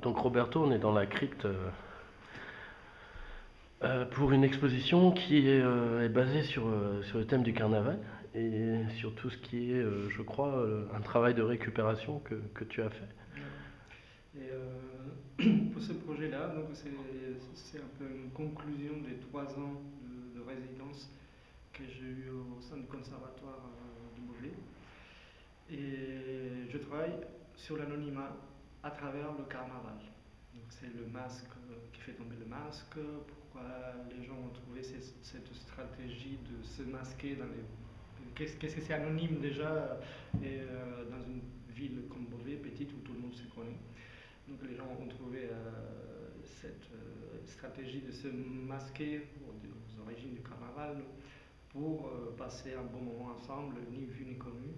Donc Roberto, on est dans la crypte pour une exposition qui est basée sur le thème du carnaval et sur tout ce qui est, je crois, un travail de récupération que tu as fait. Ouais. Et pour ce projet-là, donc c'est un peu une conclusion des 3 ans de résidence que j'ai eu au sein du conservatoire de Beauvais. Et je travaille sur l'anonymat à travers le carnaval. Donc c'est le masque qui fait tomber le masque, pourquoi les gens ont trouvé cette stratégie de se masquer dans les... Qu'est-ce que c'est anonyme déjà et, dans une ville comme Beauvais, petite, où tout le monde se connaît. Donc les gens ont trouvé cette stratégie de se masquer aux origines du carnaval pour passer un bon moment ensemble, ni vu ni connu.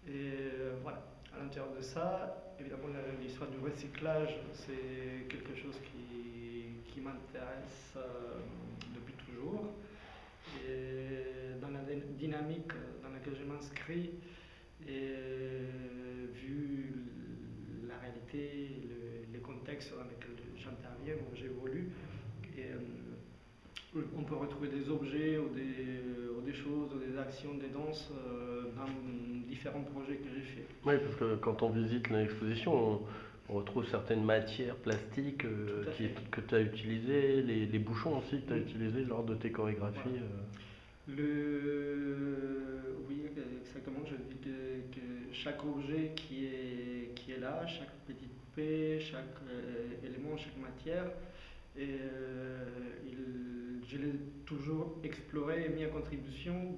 Et voilà, à l'intérieur de ça, évidemment, l'histoire du recyclage, c'est quelque chose qui m'intéresse depuis toujours. Et dans la dynamique dans laquelle je m'inscris, et vu la réalité, les contextes dans lesquels j'interviens, où j'évolue, et, on peut retrouver des objets ou des choses, ou des actions, des danses dans différents projets que j'ai faits. Oui, parce que quand on visite l'exposition, on retrouve certaines matières plastiques que tu as utilisées, les bouchons aussi que tu as utilisés lors de tes chorégraphies. Voilà. Oui, exactement. Je dis que chaque objet qui est là, chaque petite paix, chaque élément, chaque matière, et je l'ai toujours exploré et mis à contribution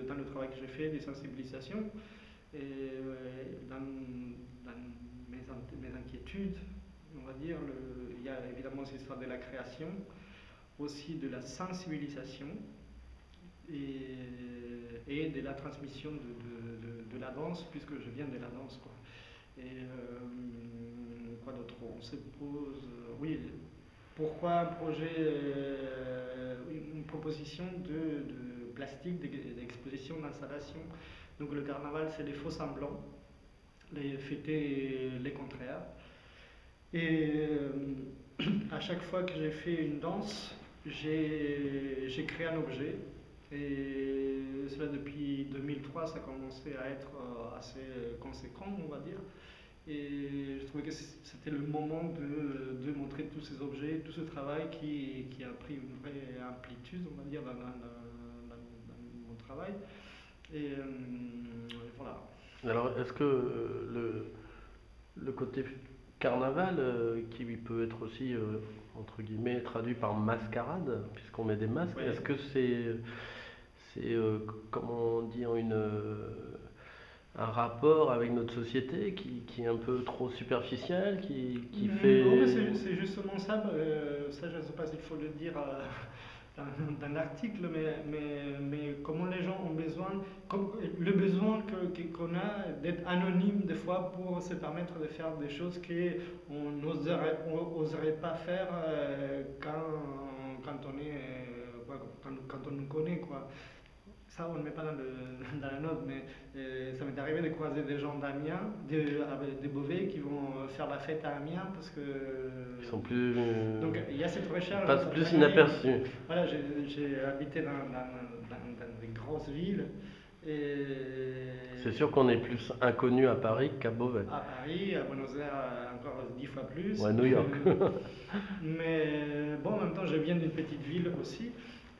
dans le travail que j'ai fait, des sensibilisations, et dans mes inquiétudes, on va dire, il y a évidemment cette histoire de la création, aussi de la sensibilisation et de la transmission de la danse, puisque je viens de la danse, quoi. Et quoi d'autre? On se pose, oui, pourquoi un projet, une proposition de plastique, d'exposition, d'installation. Donc le carnaval, c'est les faux semblants, les fêter les contraires. Et à chaque fois que j'ai fait une danse, j'ai créé un objet. Et cela depuis 2003, ça commençait à être assez conséquent, on va dire. Et je trouvais que c'était le moment de montrer tous ces objets, tout ce travail qui a pris une vraie amplitude, on va dire, dans mon travail. Et voilà. Alors, est-ce que le côté carnaval, qui peut être aussi, entre guillemets, traduit par mascarade, puisqu'on met des masques, Ouais. est-ce que c'est comment dire, un rapport avec notre société qui est un peu trop superficiel, qui fait... Non, mais c'est justement ça. Ça, je ne sais pas s'il faut le dire dans l'article, mais comment les gens ont besoin, le besoin qu'on a d'être anonyme des fois pour se permettre de faire des choses qu'on n'oserait pas faire quand on est, quand on nous connaît, quoi. Ça, on ne le met pas dans la note, mais ça m'est arrivé de croiser des gens d'Amiens, des Beauvais, qui vont faire la fête à Amiens parce que. Ils sont plus... Donc il y a cette recherche. passent plus inaperçus. Voilà, j'ai habité dans des grosses villes. Et C'est sûr qu'on est plus inconnu à Paris qu'à Beauvais. à Paris, à Buenos Aires, encore 10 fois plus. Ou à New York. Mais bon, en même temps, je viens d'une petite ville aussi.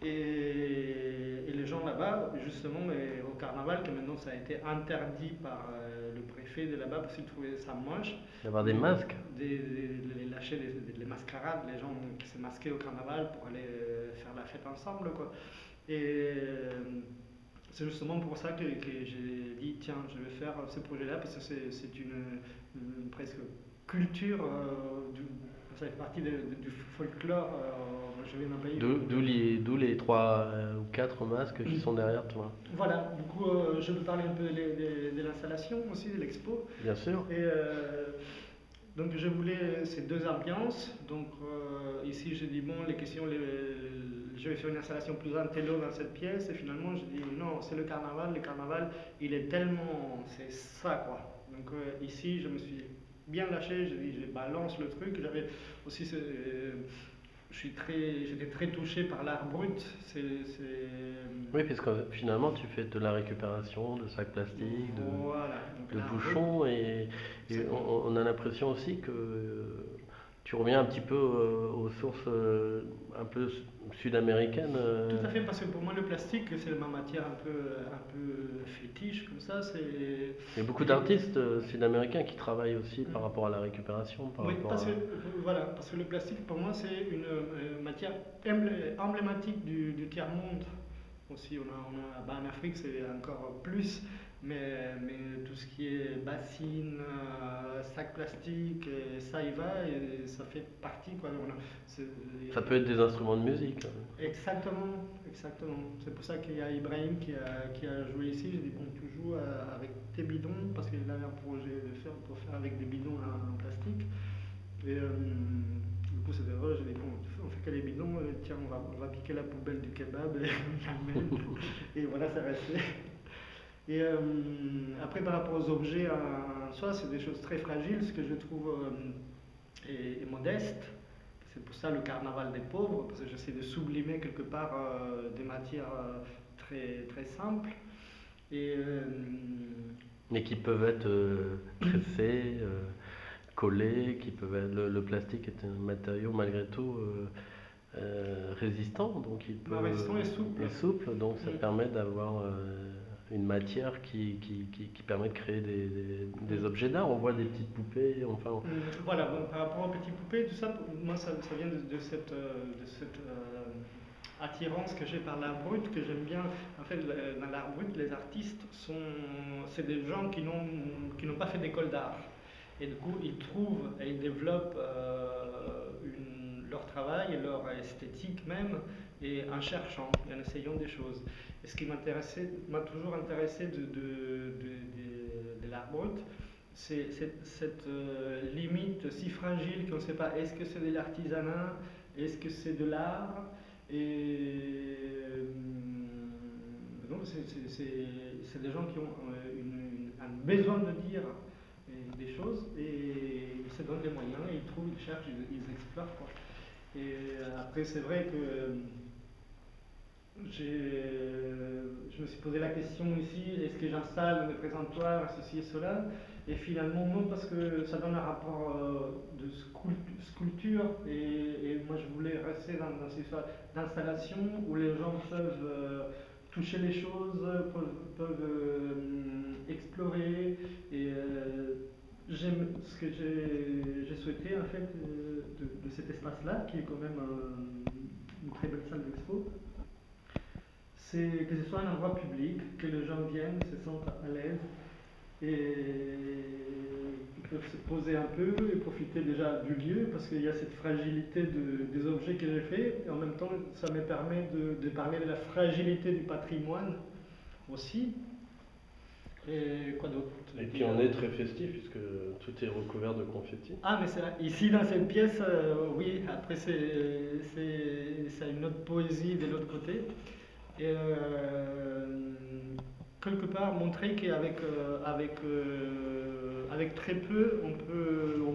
Et les gens là-bas, justement, au carnaval, que maintenant ça a été interdit par le préfet de là-bas parce qu'ils trouvaient ça moche. D'avoir des masques. Les lâcher les mascarades, les gens qui se masquaient au carnaval pour aller faire la fête ensemble, quoi. Et c'est justement pour ça que j'ai dit, tiens, je vais faire ce projet-là parce que c'est une presque culture, ça fait partie du folklore. Je vais d'un pays. D'où les 3 ou 4 masques qui sont derrière toi. Voilà, du coup, je vais parler un peu de l'installation aussi, de l'expo. Bien sûr. Et donc, je voulais ces deux ambiances. Donc, ici, j'ai dit, bon, les questions, je vais faire une installation plus intello dans cette pièce. Et finalement, je dis, non, c'est le carnaval. Le carnaval, il est tellement. C'est ça, quoi. Donc, ici, je me suis bien lâché, je balance le truc. J'avais aussi, j'étais très touché par l'art brut. Oui, puisque finalement tu fais de la récupération de sacs plastiques, Voilà, donc de l'art brut, bouchons, et exactement. on a l'impression aussi que tu reviens un petit peu aux sources un peu sud-américaines. Tout à fait, parce que pour moi, le plastique, c'est ma matière un peu fétiche, comme ça. Il y a beaucoup Et- d'artistes sud-américains qui travaillent aussi par rapport à la récupération, par Oui, rapport parce que, à... voilà, parce que le plastique, pour moi, c'est une matière emblématique du tiers-monde. Aussi, bah, en Afrique, c'est encore plus, mais tout ce qui est bassines, sacs plastiques, ça y va, et ça fait partie, quoi. Ça peut être des instruments de musique. Exactement, exactement. C'est pour ça qu'il y a Ibrahim qui a joué ici. J'ai dit, bon, tu joues avec tes bidons, parce qu'il avait un projet de faire pour faire avec des bidons en plastique. Et du coup, c'était drôle. J'ai dit, bon, on fait que les bidons, tiens, on va piquer la poubelle du kebab et on la met. Et voilà, ça restait. Et après, par rapport aux objets en soi, c'est des choses très fragiles, ce que je trouve est modeste. C'est pour ça le carnaval des pauvres, parce que j'essaie de sublimer quelque part des matières très, très simples. Et Mais qui peuvent être tressés, collés, qui peuvent être... Le plastique est un matériau malgré tout résistant, donc il peut... résistant et souple. est souple, donc ça Mm. permet d'avoir une matière qui permet de créer des objets d'art. On voit des petites poupées, enfin... Voilà, bon, par rapport aux petites poupées, tout ça, moi, ça vient de cette, attirance que j'ai par l'art brut, que j'aime bien. En fait, dans l'art brut, les artistes c'est des gens qui n'ont pas fait d'école d'art. Et du coup, ils trouvent et ils développent leur travail et leur esthétique même, et en cherchant, et en essayant des choses. Et ce qui m'a toujours intéressé de l'art brut, c'est cette limite si fragile qu'on ne sait pas, est-ce que c'est de l'artisanat, est-ce que c'est de l'art, et donc c'est des gens qui ont un besoin de dire des choses, et ils se donnent les moyens, et ils trouvent, ils cherchent, ils explorent, quoi. Et après, c'est vrai que je me suis posé la question ici, est-ce que j'installe mes présentoirs, ceci et cela? Et finalement non, parce que ça donne un rapport de sculpture, et moi je voulais rester dans cette histoire d'installation où les gens peuvent toucher les choses, peuvent explorer, et j'aime ce que j'ai souhaité en fait de cet espace-là, qui est quand même une très belle salle d'expo, c'est que ce soit un endroit public, que les gens viennent, se sentent à l'aise, et ils peuvent se poser un peu et profiter déjà du lieu, parce qu'il y a cette fragilité des objets que j'ai faits, et en même temps ça me permet de parler de la fragilité du patrimoine aussi. Et quoi d'autre? Et puis on est très festif puisque tout est recouvert de confettis. Ah, mais ici dans cette pièce, oui, après ça a une autre poésie de l'autre côté. Et quelque part montrer avec très peu, on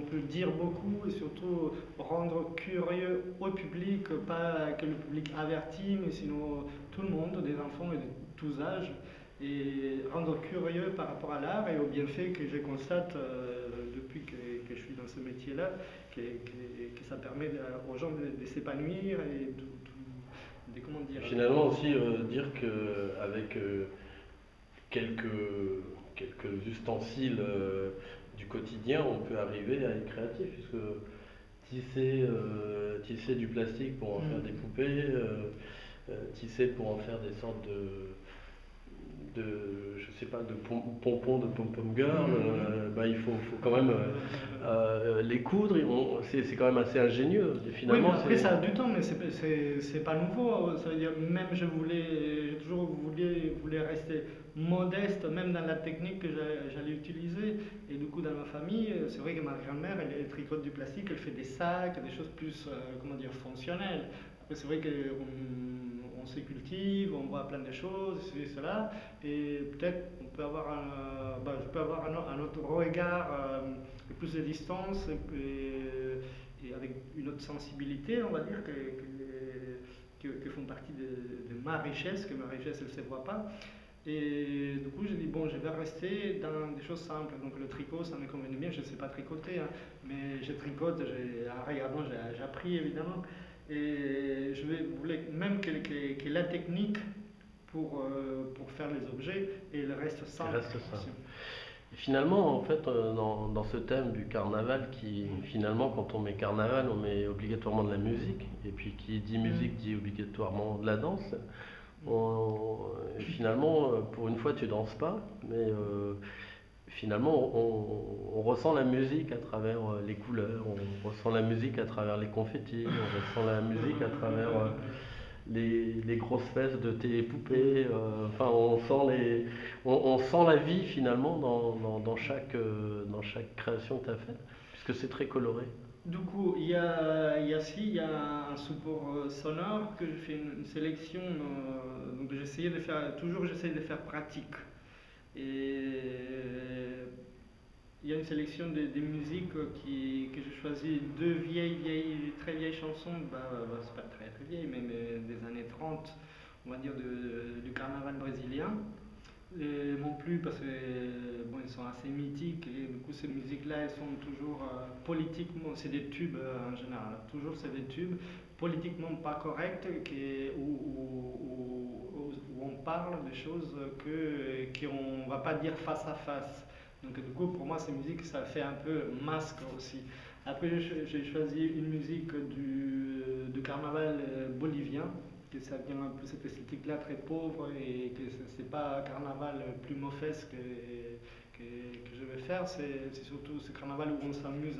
peut dire beaucoup, et surtout rendre curieux au public, pas que le public averti, mais sinon tout le monde, des enfants et de tous âges, et rendre curieux par rapport à l'art et aux bienfaits que je constate depuis que je suis dans ce métier-là, que ça permet aux gens de s'épanouir et comment dire. Finalement aussi dire qu'avec quelques ustensiles du quotidien, on peut arriver à être créatif, puisque tisser du plastique pour en faire des poupées, tisser pour en faire des sortes je sais pas, de pompons de pom-pom girl, bah, il faut quand même les coudre, c'est quand même assez ingénieux. Et finalement, oui, mais après ça a du temps, mais c'est pas nouveau. Ça veut dire, même j'ai toujours voulu rester modeste, même dans la technique que j'allais utiliser. Et du coup, dans ma famille, c'est vrai que ma grand-mère, elle tricote du plastique, elle fait des sacs, des choses plus, comment dire, fonctionnelles. Après, c'est vrai qu'on se cultive, on voit plein de choses, ceci, cela, et peut-être on peut avoir je peux avoir un autre regard, plus de distance, et avec une autre sensibilité, on va dire, que font partie de ma richesse, que ma richesse elle ne se voit pas. Et du coup, j'ai dit, bon, je vais rester dans des choses simples. Donc, le tricot, ça me convenait bien. Je ne sais pas tricoter, hein, mais je tricote. En regardant, j'ai appris évidemment. Et voulais même que la technique pour faire les objets et le reste Il simple. reste ça. Et finalement, en fait, dans ce thème du carnaval, qui finalement, quand on met carnaval, on met obligatoirement de la musique. Et puis, qui dit musique dit obligatoirement de la danse. Finalement, pour une fois, tu danses pas, mais finalement, on ressent la musique à travers les couleurs, on ressent la musique à travers les confettis, on ressent la musique à travers les grosses fesses de tes poupées. Enfin, on sent la vie finalement dans chaque création que tu as faite, puisque c'est très coloré. Du coup, il y a un support sonore que je fais une sélection. Donc j'essaie de faire pratique. Et il y a une sélection des musiques que j'ai choisi, deux très vieilles chansons, c'est pas très très vieilles, mais des années 30, on va dire, du carnaval brésilien. Et m'ont plu parce que bon, ils sont assez mythiques et du coup ces musiques-là elles sont toujours politiquement, c'est des tubes en général, toujours c'est des tubes politiquement pas corrects où on parle des choses qu'on va pas dire face à face. Donc du coup pour moi ces musiques ça fait un peu masque aussi. Après j'ai choisi une musique du carnaval bolivien, que ça vient un peu cette esthétique-là très pauvre et que c'est pas un carnaval plus mauvaise que je vais faire, c'est surtout ce carnaval où on s'amuse